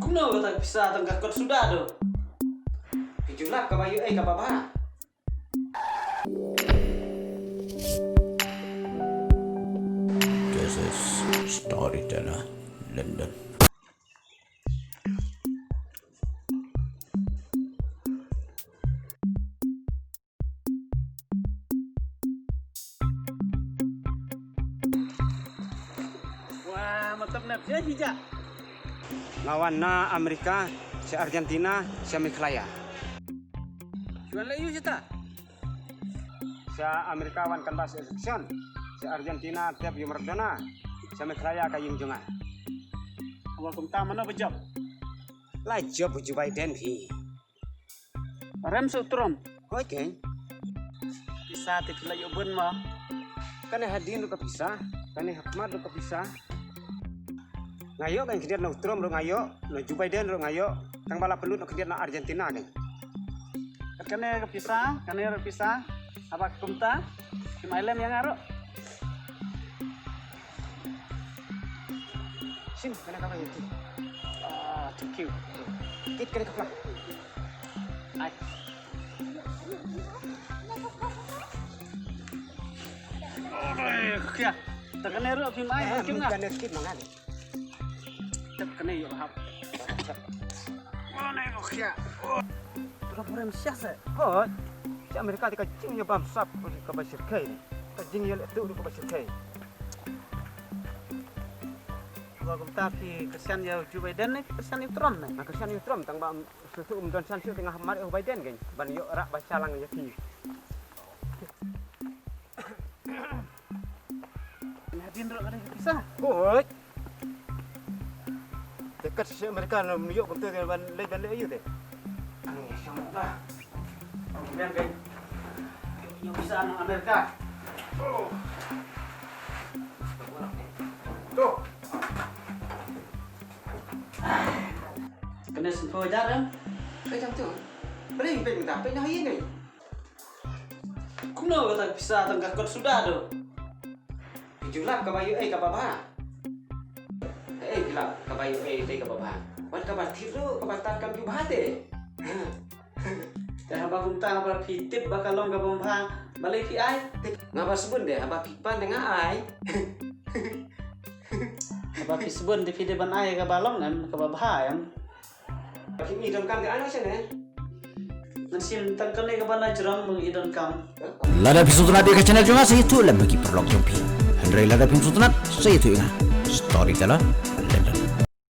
Kuno tak bisa tengkak kot sudah do. Kijulap ka bayu ka baba. This is Storyteller London. Wah, mantap nak ya hijak. Lawan na Amerika, si Argentina, si Miklaya. Jual layu kita. Si Amerika wan kan bas election, si Argentina tiap yung Maradona, si Miklaya kayong junga. Awal kumta mana bejab. Lai job Joe Biden hi. Rem sutrom. Hoi keng, Bisa ti layu bun ma. kane hadin ka pisah, kane hakmat ka pisah. Ngayo kan kediat na Trump ro ngayo, na Joe Biden ro ngayo, kang bala pelut na kediat na Argentina kan. Kane pisah. Apa kumta? Si Mailem yang aro. Sin kane ka kayo. Ah, thank you. Kit kane ka. Ay. Oh, kya. Takane ro fi mai kim nga. Kane kit mangan. Takane yo hap. Mana yo kya. Pura pura siasa. Hoi. Si Amerika tika cing ya bamsap ka basir kai. Ka jing ya tu ka basir kai. Wa kumta fi kesian ya Joe Biden ni kesian Trump ni. Nah, kesian Trump tang ba susu dan sansiu tengah hamar Biden kan. Ban yo rak bacalang ya ki. Hadin ro kada pisah. Hoi. Dekat si Amerika no yo kumte ban le ayu teh. Ano siya Kemudian kan yung bisa ng Amerika. Oh. Tuh. Kena sempat jarang. Macam tu. Beli minta apa nak ini? Kuno kata bisa tengkak kot sudah do. Julap ka bayu ka baba. Julap ka bayu ka baba. Wan ka batiro ka batar kam ju bahate. Dah bagum ta ba pitip bakalong ka bombang balai fi ai. Ngapa sebun deh aba pipan dengan ai. Ba fi sebun di fi ban ai ka balong nan ka babahayam. Bagi mi dom kam ke anu sene. Nasin tangkan ni ka ba na jeram mong idon kam. Lada episode nanti ke channel juga saya itu lagi perlog jumpi. Henry lada episode nanti saya itu ingat Storyteller